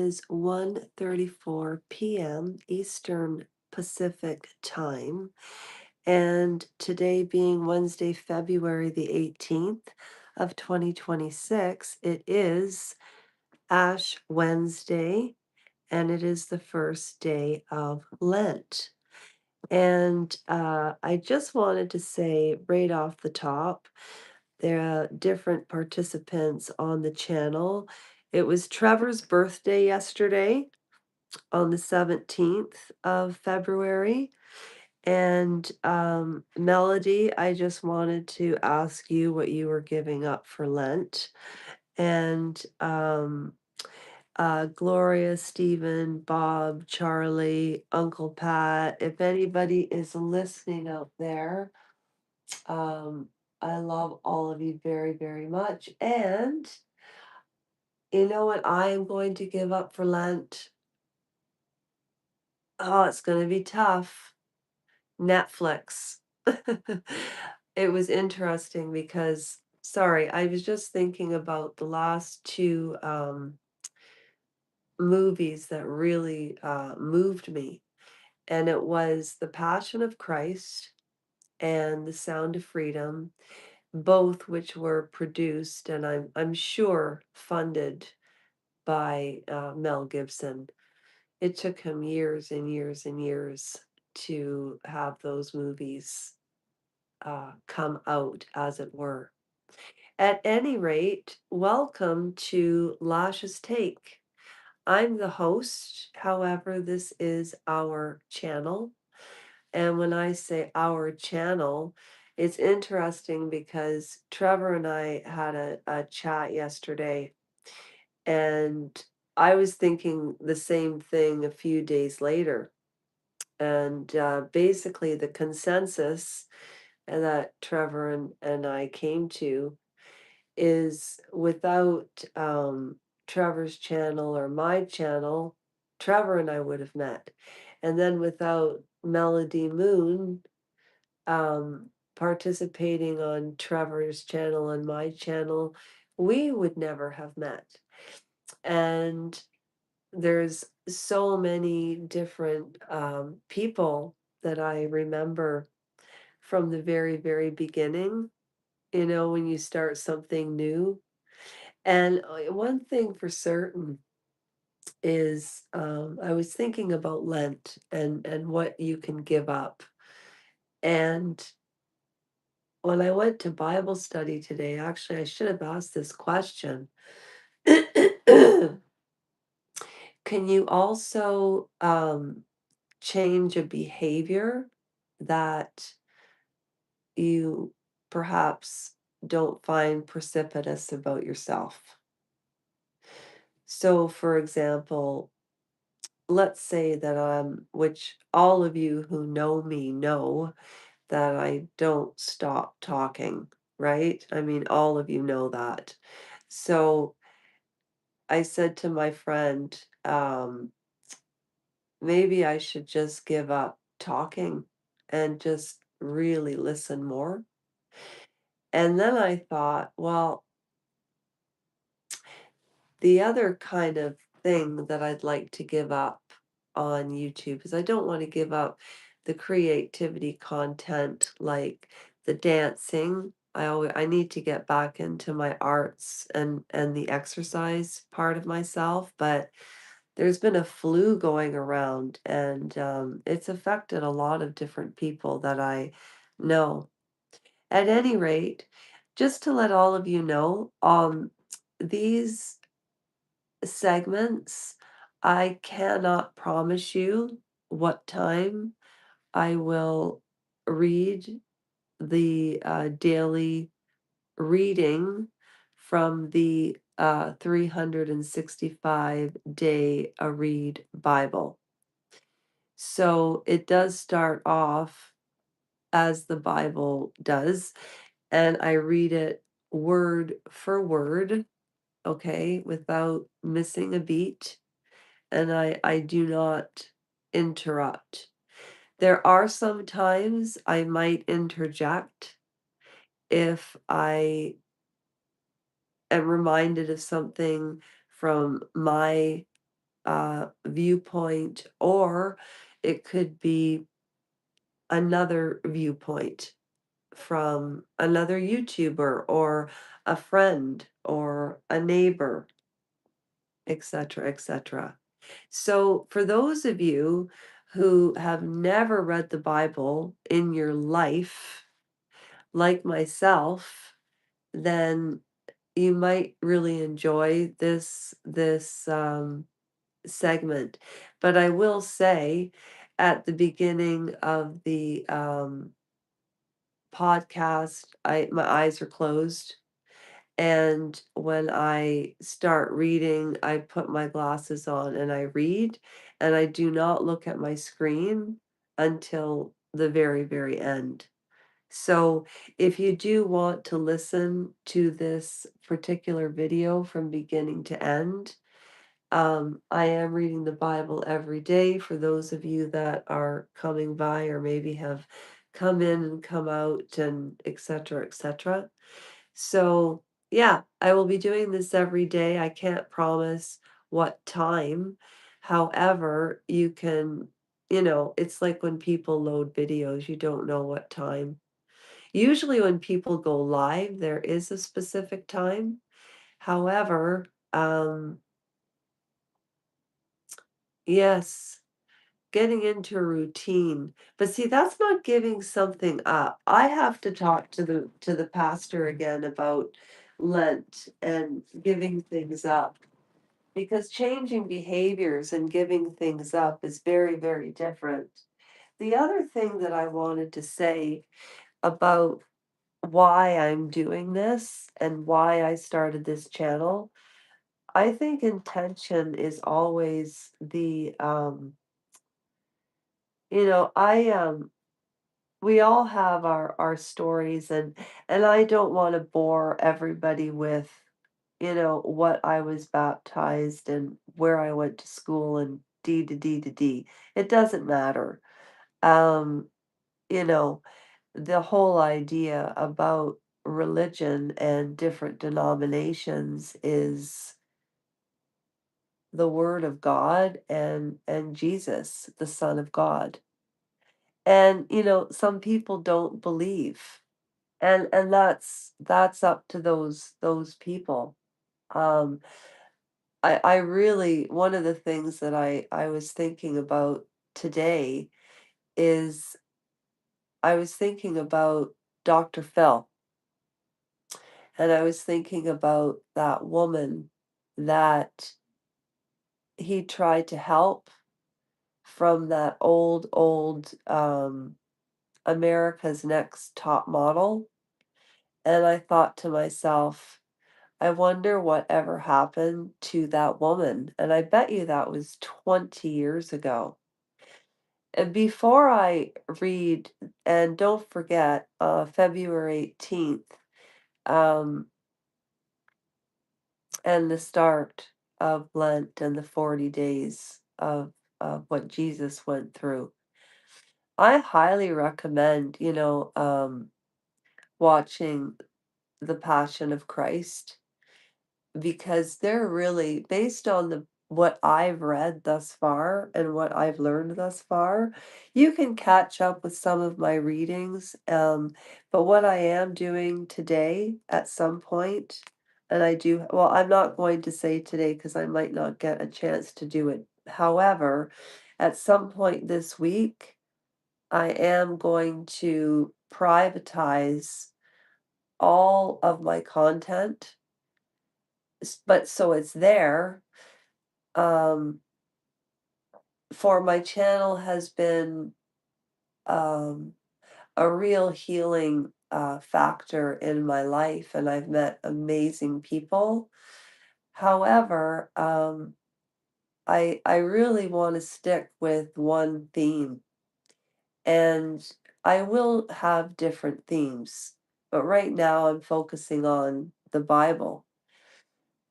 is 1:34 p.m. Eastern Pacific Time, and today being Wednesday, February the 18th of 2026, it is Ash Wednesday, and it is the first day of Lent. And I just wanted to say right off the top, there are different participants on the channel. It was Trevor's birthday yesterday on the 17th of February. And Melody, I just wanted to ask you what you were giving up for Lent. And Gloria, Stephen, Bob, Charlie, Uncle Pat, if anybody is listening out there, um, I love all of you very, very much. And you know what I am going to give up for Lent? Oh, it's going to be tough. Netflix. It was interesting because, sorry, I was just thinking about the last two movies that really moved me. And it was The Passion of Christ and The Sound of Freedom, both which were produced and I'm sure funded by Mel Gibson. It took him years and years and years to have those movies come out, as it were. At any rate, welcome to Lasha's Take. I'm the host. However, this is our channel. And when I say our channel, it's interesting because Trevor and I had a chat yesterday, and I was thinking the same thing a few days later. And basically, the consensus that Trevor and I came to is without Trevor's channel or my channel, Trevor and I would have met. And then without Melody Moon participating on Trevor's channel and my channel, we would never have met. And there's so many different people that I remember from the very, very beginning, when you start something new. And one thing for certain is I was thinking about Lent and what you can give up. And when I went to Bible study today, actually, I should have asked this question. Can you also change a behavior that you perhaps don't find precipitous about yourself? So, for example, let's say that which all of you who know me know that I don't stop talking, right? I mean, all of you know that. So I said to my friend, maybe I should just give up talking and just really listen more. And then I thought, well, the other kind of thing that I'd like to give up on YouTube is I don't want to give up the creativity content like the dancing. I need to get back into my arts and the exercise part of myself, but there's been a flu going around and it's affected a lot of different people that I know. At any rate, just to let all of you know, these segments, I cannot promise you what time I will read the daily reading from the 365-day a read Bible. So it does start off as the Bible does, and I read it word for word, okay, without missing a beat. And I do not interrupt. There are some times I might interject if I am reminded of something from my viewpoint, or it could be another viewpoint from another YouTuber or a friend or a neighbor, etc., etc. So, for those of you who have never read the Bible in your life, like myself, then you might really enjoy this segment. But I will say, at the beginning of the podcast, I my eyes are closed. And when I start reading, I put my glasses on and I read, and I do not look at my screen until the very, very end. So, if you do want to listen to this particular video from beginning to end, I am reading the Bible every day for those of you that are coming by or maybe have come in and come out and etc., etc. So, yeah, I will be doing this every day. I can't promise what time. However, you can, it's like when people load videos, you don't know what time. Usually, when people go live, there is a specific time. However, yes, getting into a routine. But see, that's not giving something up. I have to talk to the pastor again about Lent and giving things up, because changing behaviors and giving things up is very, very different. The other thing that I wanted to say about why I'm doing this and why I started this channel, I think intention is always I we all have our stories, and I don't want to bore everybody with, what I was baptized and where I went to school and D to D to D. It doesn't matter. Um, you know, the whole idea about religion and different denominations is the word of God and Jesus, the Son of God. And some people don't believe. And that's up to those people. Um, I really, one of the things that I was thinking about today is I was thinking about Dr. Phil, and I was thinking about that woman that he tried to help from that old America's Next Top Model. And I thought to myself, I wonder what ever happened to that woman, and I bet you that was 20 years ago. And before I read, and don't forget, February 18th, um, and the start of Lent and the 40 days of what Jesus went through. I highly recommend, watching The Passion of Christ, because they're really based on the what I've read thus far and what I've learned thus far. You can catch up with some of my readings, but what I am doing today at some point, and well, I'm not going to say today because I might not get a chance to do it. However, at some point this week, I am going to privatize all of my content, but so it's there. um, for my channel has been um, a real healing factor in my life, and I've met amazing people. However, I really want to stick with one theme, and I will have different themes, but right now I'm focusing on the Bible.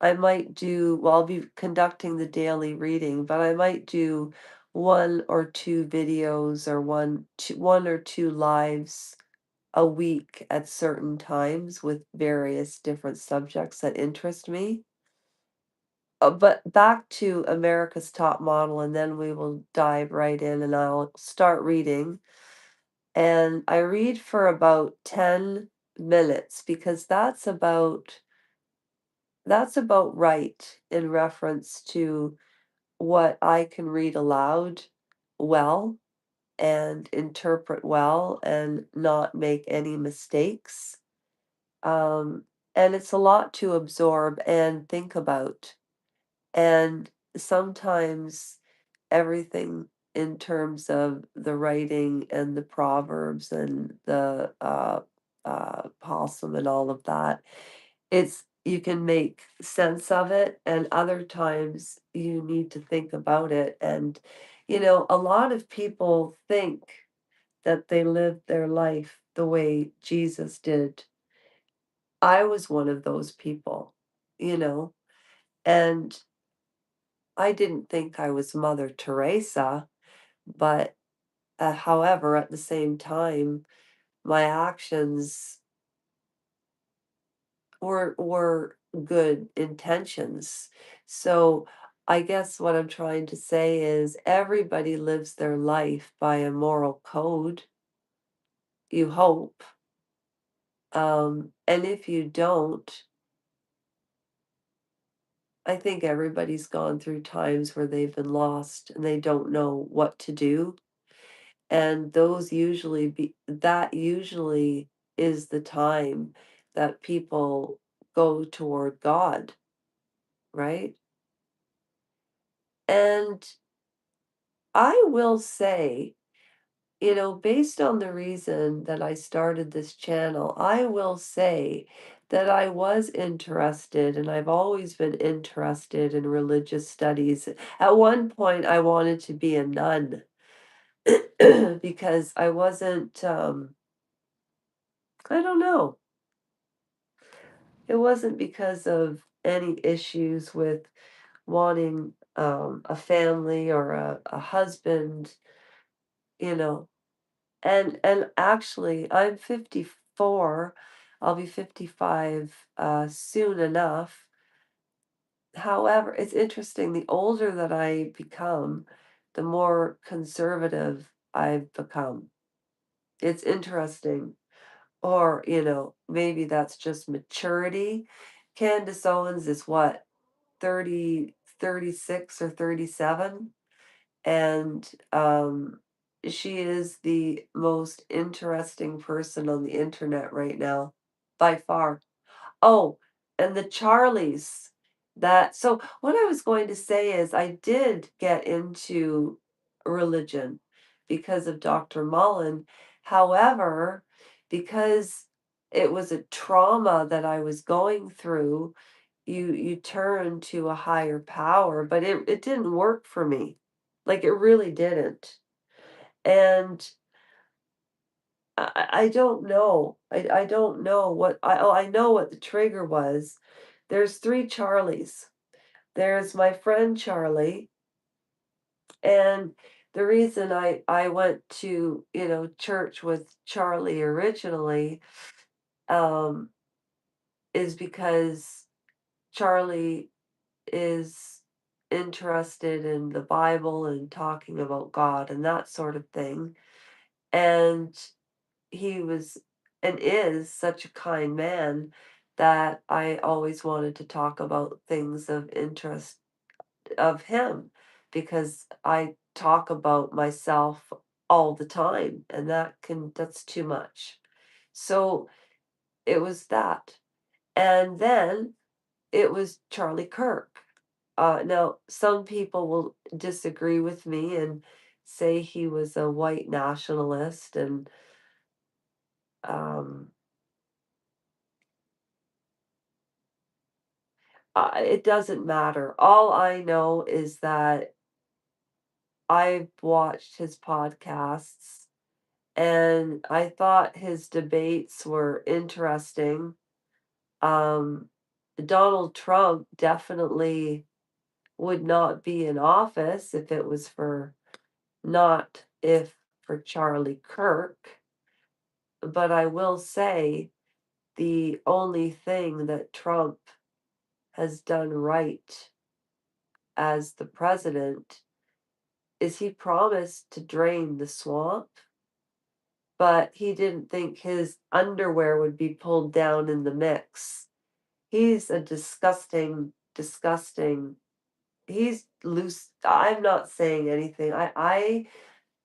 I might do well, I'll be conducting the daily reading, but I might do 1 or 2 videos or 1 or 2 lives a week at certain times with various different subjects that interest me. But back to America's Top Model, and then we will dive right in, and I'll start reading. And I read for about 10 minutes because that's about right in reference to what I can read aloud well and interpret well and not make any mistakes. Um, and it's a lot to absorb and think about. And sometimes everything in terms of the writing and the proverbs and the possum and all of that, it's you can make sense of it, and other times you need to think about it. And a lot of people think that they lived their life the way Jesus did. I was one of those people, you know, and I didn't think I was Mother Teresa, but however, at the same time, my actions were good intentions. So I guess what I'm trying to say is everybody lives their life by a moral code, you hope. And if you don't, I think everybody's gone through times where they've been lost and they don't know what to do. And that usually is the time that people go toward God, right? And I will say, based on the reason that I started this channel, I will say that I was interested and I've always been interested in religious studies. At one point, I wanted to be a nun because I don't know, it wasn't because of any issues with wanting a family or a husband, you know. And actually, I'm 54. I'll be 55 soon enough. However, it's interesting. The older that I become, the more conservative I've become. It's interesting. Or, maybe that's just maturity. Candace Owens is what, 36 or 37? And she is the most interesting person on the internet right now, by far. Oh, and the Charlies. So what I was going to say is I did get into religion because of Dr. Mullen. However, because it was a trauma that I was going through, you turn to a higher power, but it didn't work for me. Like, it really didn't. And I don't know. I don't know I know what the trigger was. There's 3 Charlies. There's my friend Charlie, and the reason I went to, church with Charlie originally, um, is because Charlie is interested in the Bible and talking about God and that sort of thing. And he was and is such a kind man that I always wanted to talk about things of interest of him because I talk about myself all the time and that's too much. So it was that. And then it was Charlie Kirk. Now, some people will disagree with me and say he was a white nationalist, and um, it doesn't matter. All I know is that I've watched his podcasts and I thought his debates were interesting. Um, Donald Trump definitely would not be in office if it was not if for Charlie Kirk. But I will say the only thing that Trump has done right as the president is he promised to drain the swamp, but he didn't think his underwear would be pulled down in the mix. He's a disgusting, disgusting. He's loose. I'm not saying anything. I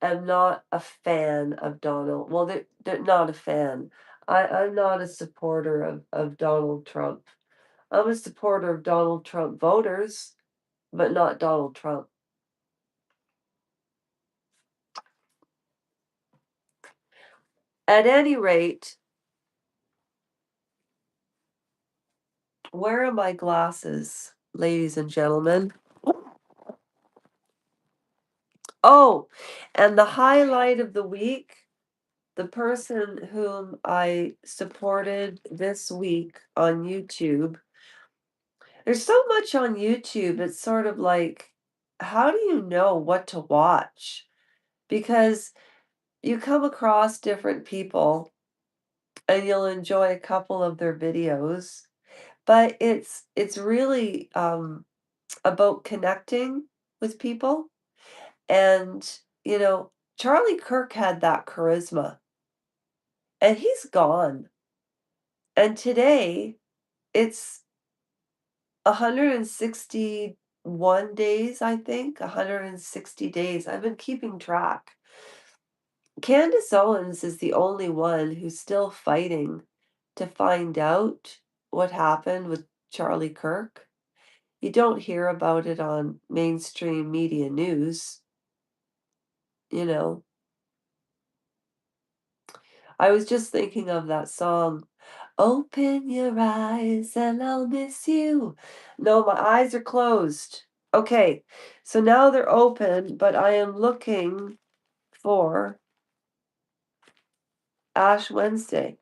am not a fan of Donald. Well, they're not a fan. I'm not a supporter of Donald Trump. I'm a supporter of Donald Trump voters, but not Donald Trump. At any rate, where are my glasses, ladies and gentlemen? Oh, and the highlight of the week, the person whom I supported this week on YouTube. There's so much on YouTube, it's sort of like, how do you know what to watch? Because you come across different people and you'll enjoy a couple of their videos, but it's really about connecting with people. And, Charlie Kirk had that charisma, and he's gone. And today, it's 161 days, I think, 160 days. I've been keeping track. Candace Owens is the only one who's still fighting to find out what happened with Charlie Kirk. You don't hear about it on mainstream media news, you know. I was just thinking of that song, "Open your eyes and I'll miss you." No, my eyes are closed. Okay, so now they're open, but I am looking for Ash Wednesday,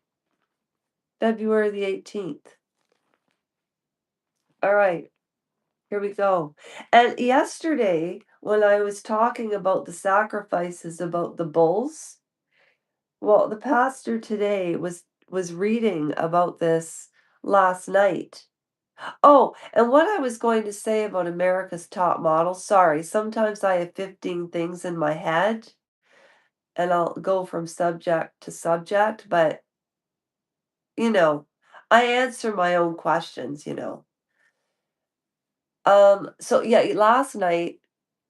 February the 18th. All right, here we go. And yesterday, when I was talking about the sacrifices about the bulls, well, the pastor today was reading about this last night. Oh, and what I was going to say about America's Top Model, sorry, sometimes I have 15 things in my head and I'll go from subject to subject, but you know, I answer my own questions. So yeah, last night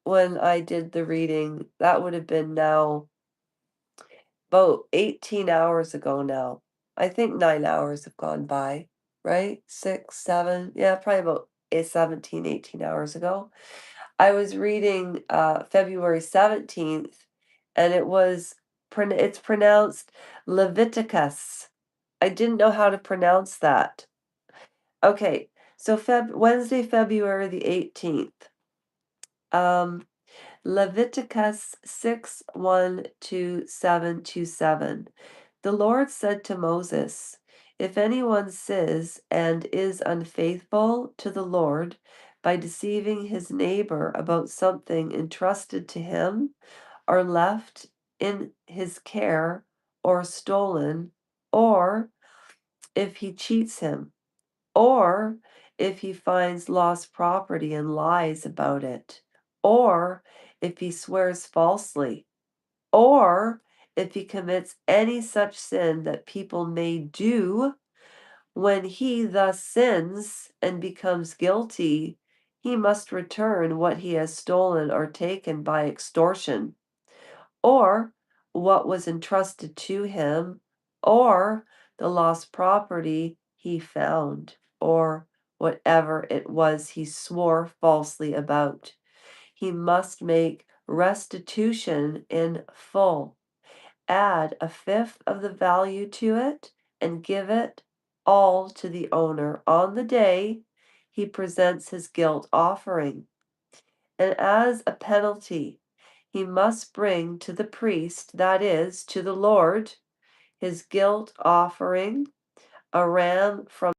when I did the reading, that would have been now about 18 hours ago now. I think 9 hours have gone by, right? 6, 7, yeah, probably about 17, 18 hours ago. I was reading February 17th, and it's pronounced Leviticus. I didn't know how to pronounce that. Okay, so Wednesday, February the 18th. Um, Leviticus 6:1-7:27. The Lord said to Moses, "If anyone sins and is unfaithful to the Lord by deceiving his neighbor about something entrusted to him, or left in his care, or stolen, or if he cheats him, or if he finds lost property and lies about it, or if he swears falsely, or if he commits any such sin that people may do, when he thus sins and becomes guilty, he must return what he has stolen or taken by extortion, or what was entrusted to him, or the lost property he found, or whatever it was he swore falsely about. He must make restitution in full, add a fifth of the value to it, and give it all to the owner on the day he presents his guilt offering. And as a penalty, he must bring to the priest, that is, to the Lord, his guilt offering, a ram from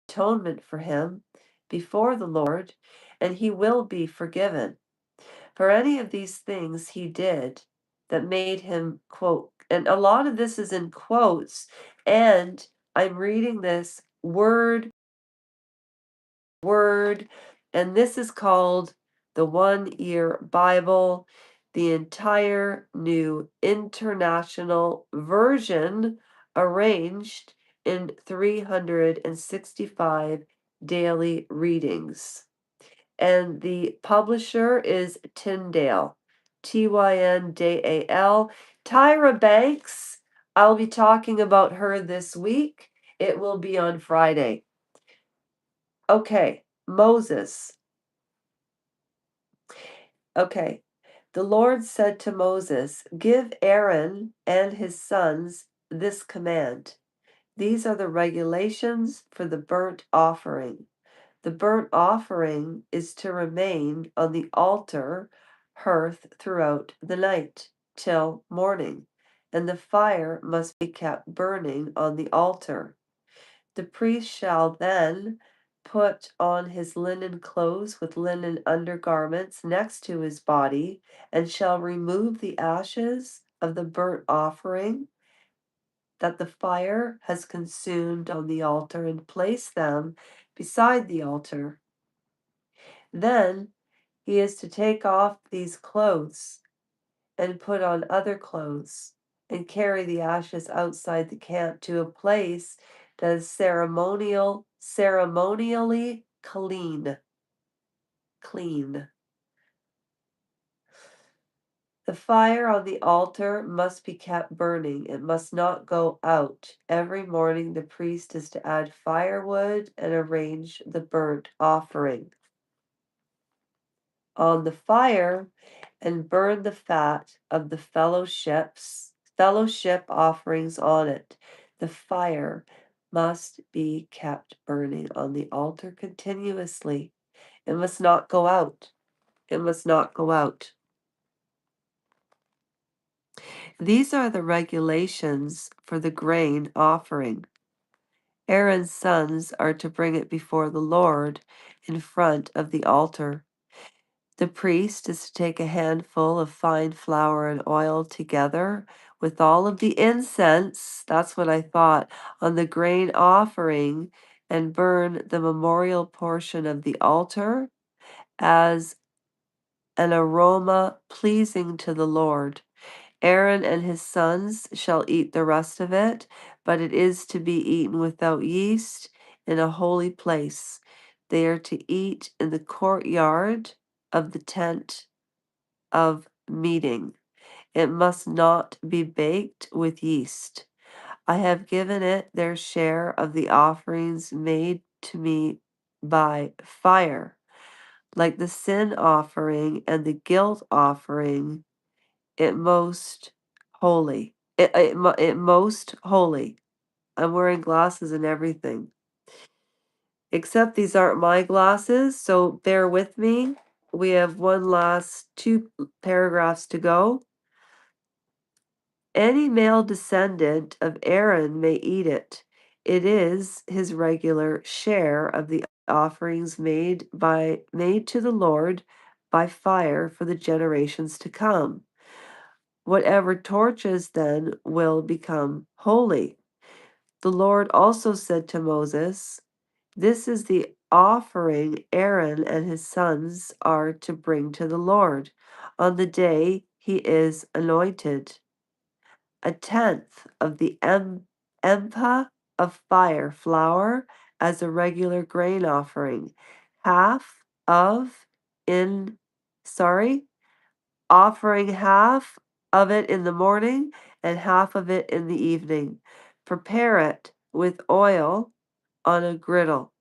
atonement for him before the Lord, and he will be forgiven. For any of these things he did, that made him quote, and a lot of this is in quotes, and I'm reading this word, and this is called the One Year Bible, the entire New International Version, arranged in 365 daily readings. And the publisher is Tyndale, Tyndal. Tyra Banks, I'll be talking about her this week. It will be on Friday. Okay, Moses. Okay. The Lord said to Moses, "Give Aaron and his sons this command. These are the regulations for the burnt offering. The burnt offering is to remain on the altar hearth throughout the night till morning, and the fire must be kept burning on the altar. The priest shall then put on his linen clothes with linen undergarments next to his body, and shall remove the ashes of the burnt offering that the fire has consumed on the altar, and place them beside the altar. Then he is to take off these clothes and put on other clothes, and carry the ashes outside the camp to a place that is ceremonially clean. The fire on the altar must be kept burning. It must not go out. Every morning the priest is to add firewood and arrange the burnt offering on the fire, and burn the fat of the fellowship offerings on it. The fire must be kept burning on the altar continuously. It must not go out. It must not go out. These are the regulations for the grain offering. Aaron's sons are to bring it before the Lord in front of the altar. The priest is to take a handful of fine flour and oil together with all of the incense, that's what I thought, on the grain offering, and burn the memorial portion of the altar as an aroma pleasing to the Lord. Aaron and his sons shall eat the rest of it, but it is to be eaten without yeast in a holy place. They are to eat in the courtyard of the tent of meeting. It must not be baked with yeast. I have given it their share of the offerings made to me by fire, like the sin offering and the guilt offering. It most holy. It most holy. I'm wearing glasses and everything. Except these aren't my glasses, so bear with me. We have one last two paragraphs to go. Any male descendant of Aaron may eat it. It is his regular share of the offerings made to the Lord by fire for the generations to come. Whatever torches then will become holy. The Lord also said to Moses, "This is the offering Aaron and his sons are to bring to the Lord on the day he is anointed. A tenth of the ephah of fire flour as a regular grain offering, half of in sorry, offering half of it in the morning and half of it in the evening. Prepare it with oil on a griddle.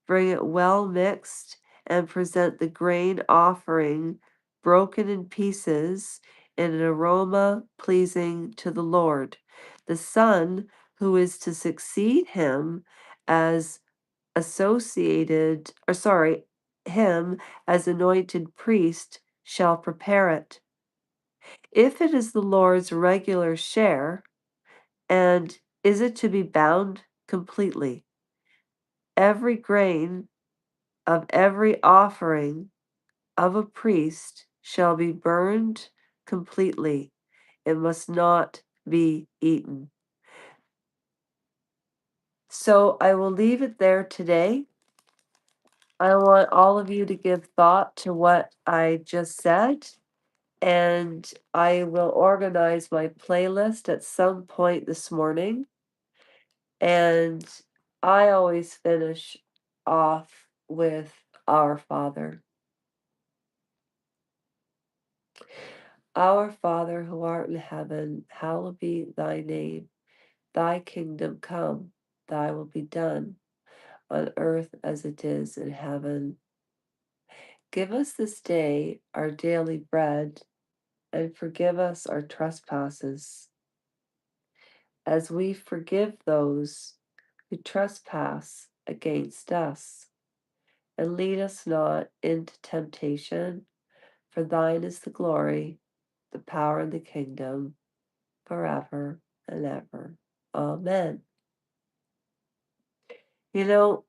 Bring it well mixed and present the grain offering broken in pieces in an aroma pleasing to the Lord. The son who is to succeed him as him as anointed priest shall prepare it. If it is the Lord's regular share, and is it to be bound completely? Every grain of every offering of a priest shall be burned completely. It must not be eaten. So I will leave it there today. I want all of you to give thought to what I just said, and I will organize my playlist at some point this morning. And I always finish off with Our Father. Our Father who art in heaven, hallowed be thy name. Thy kingdom come, thy will be done on earth as it is in heaven. Give us this day our daily bread, and forgive us our trespasses, as we forgive those who trespass against us. And lead us not into temptation, for thine is the glory, the power, and the kingdom, forever and ever. Amen. You know,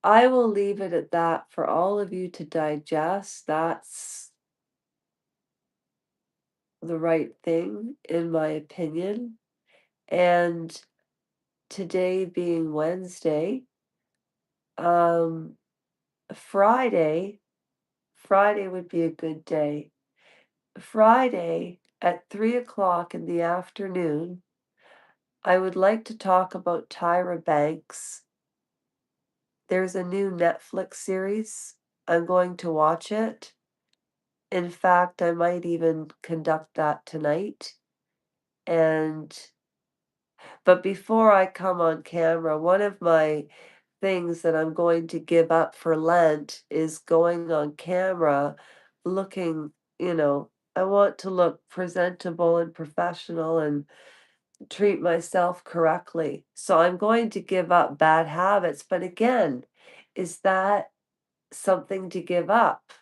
I will leave it at that for all of you to digest. That's the right thing, in my opinion. And today being Wednesday, um, Friday, Friday would be a good day. Friday at 3 o'clock in the afternoon, I would like to talk about Tyra Banks. There's a new Netflix series. I'm going to watch it. In fact, I might even conduct that tonight. And but before I come on camera, one of my things that I'm going to give up for Lent is going on camera looking, I want to look presentable and professional and treat myself correctly. So I'm going to give up bad habits. But again, is that something to give up?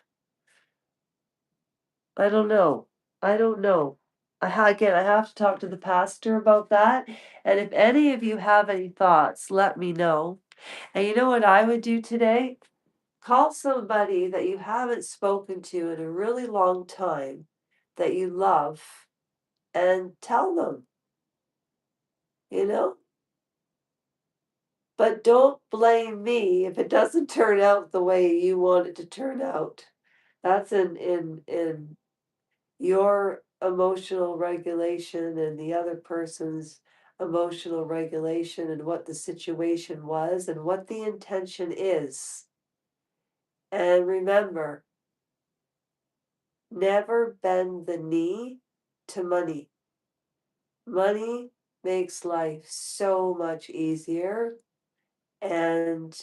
I don't know. I don't know. Again, I have to talk to the pastor about that. And if any of you have any thoughts, let me know. And you know what I would do today? Call somebody that you haven't spoken to in a really long time that you love and tell them, you know? But don't blame me if it doesn't turn out the way you want it to turn out. That's in your emotional regulation and the other person's emotional regulation and what the situation was and what the intention is. And remember, never bend the knee to money. Money makes life so much easier. And,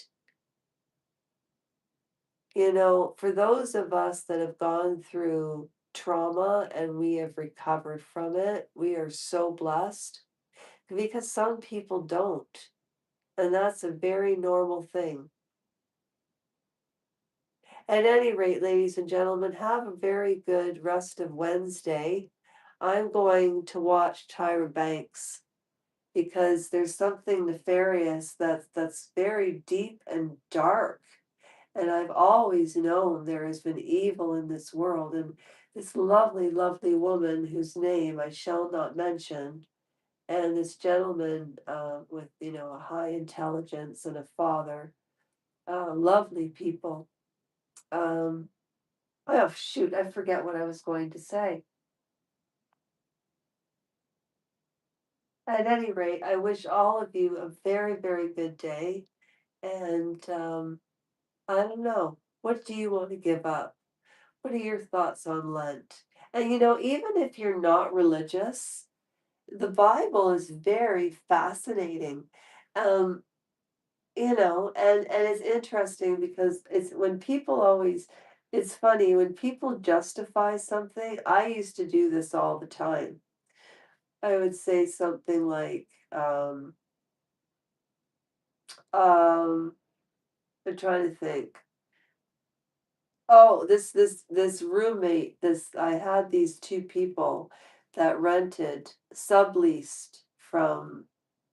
for those of us that have gone through trauma and we have recovered from it, we are so blessed because some people don't. And that's a very normal thing. At any rate, ladies and gentlemen, have a very good rest of Wednesday. I'm going to watch Tyra Banks because there's something nefarious that's very deep and dark. And I've always known there has been evil in this world. And this lovely, lovely woman whose name I shall not mention, and this gentleman with, a high intelligence and a father, lovely people. Um, oh, shoot, I forget what I was going to say. At any rate, I wish all of you a very, very good day. And I don't know, what do you want to give up? What are your thoughts on Lent? And even if you're not religious, the Bible is very fascinating. Um, and it's interesting because it's funny when people justify something. I used to do this all the time. I would say something like, um, I'm trying to think. Oh, this roommate, I had these two people that rented, subleased from.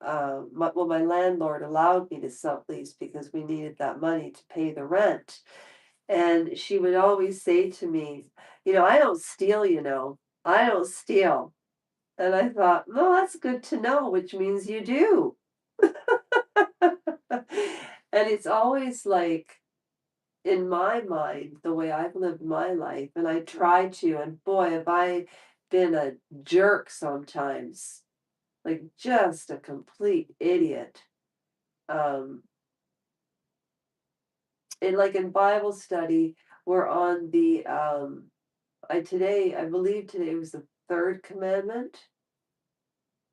my landlord allowed me to sublease because we needed that money to pay the rent. And she would always say to me, "I don't steal, I don't steal." And I thought, "No, that's good to know, which means you do." And it's always like, in my mind, the way I've lived my life, and I try to, and boy, have I been a jerk sometimes, like just a complete idiot. Um, and like in Bible study, we're on I believe today was the third commandment.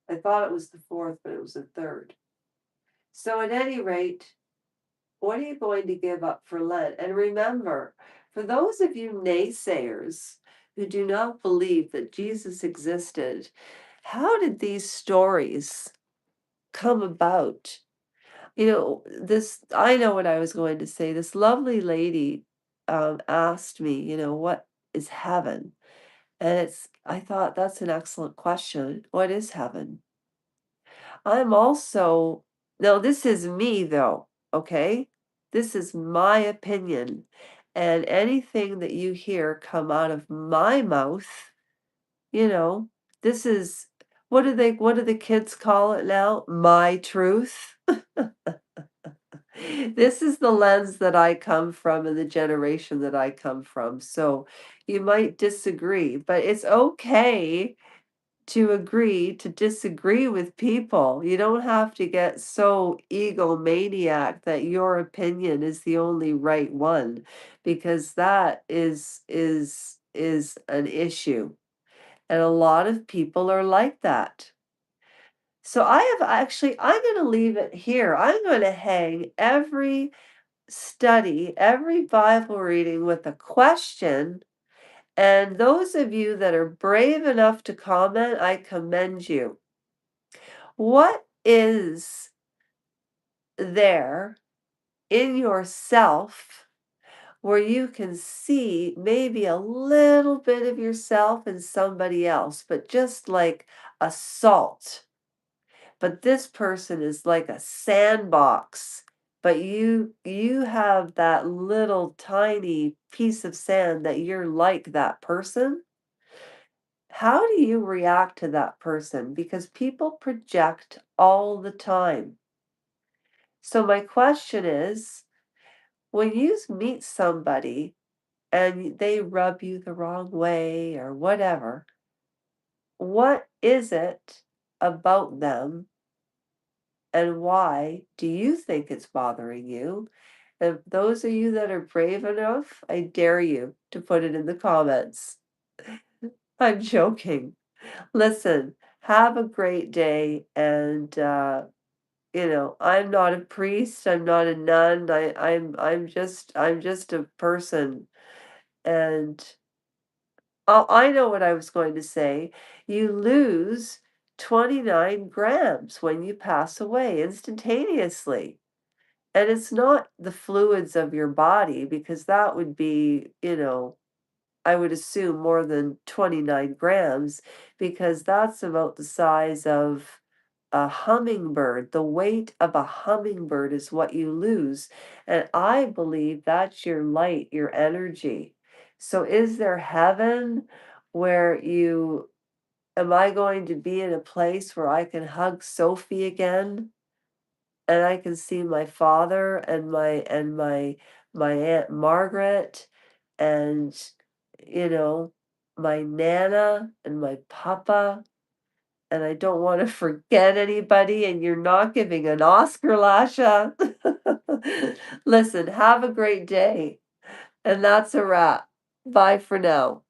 I thought it was the fourth, but it was the third. So at any rate, what are you going to give up for Lent? And remember, for those of you naysayers who do not believe that Jesus existed, how did these stories come about? I know what I was going to say. This lovely lady asked me, what is heaven? And I thought that's an excellent question. What is heaven? I'm also, now this is me though, okay? This is my opinion. And anything that you hear come out of my mouth, you know, this is, what do the kids call it now? My truth. This is the lens that I come from and the generation that I come from. So you might disagree, but it's okay to agree to disagree with people. You don't have to get so egomaniac that your opinion is the only right one, because that is an issue. And a lot of people are like that. So I'm going to leave it here. I'm going to hang every study, every Bible reading with a question. And those of you that are brave enough to comment, I commend you. What is there in yourself where you can see maybe a little bit of yourself in somebody else, but just like a salt? But this person is like a sandbox, but you have that little tiny piece of sand that you're like that person. How do you react to that person? Because people project all the time. So my question is, when you meet somebody and they rub you the wrong way or whatever, what is it about them and why do you think it's bothering you? And those of you that are brave enough, I dare you to put it in the comments. I'm joking. Listen, have a great day. And, I'm not a priest. I'm not a nun. I'm just a person. And I know what I was going to say. You lose 29 grams when you pass away instantaneously. And it's not the fluids of your body, because that would be, I would assume more than 29 grams, because that's about the size of a hummingbird. The weight of a hummingbird is what you lose. And I believe that's your light, your energy. So is there heaven where am I going to be in a place where I can hug Sophie again? And I can see my father and my Aunt Margaret and, you know, my Nana and my Papa, and I don't wanna forget anybody, and you're not giving an Oscar, Lasha. Listen, have a great day, and that's a wrap. Bye for now.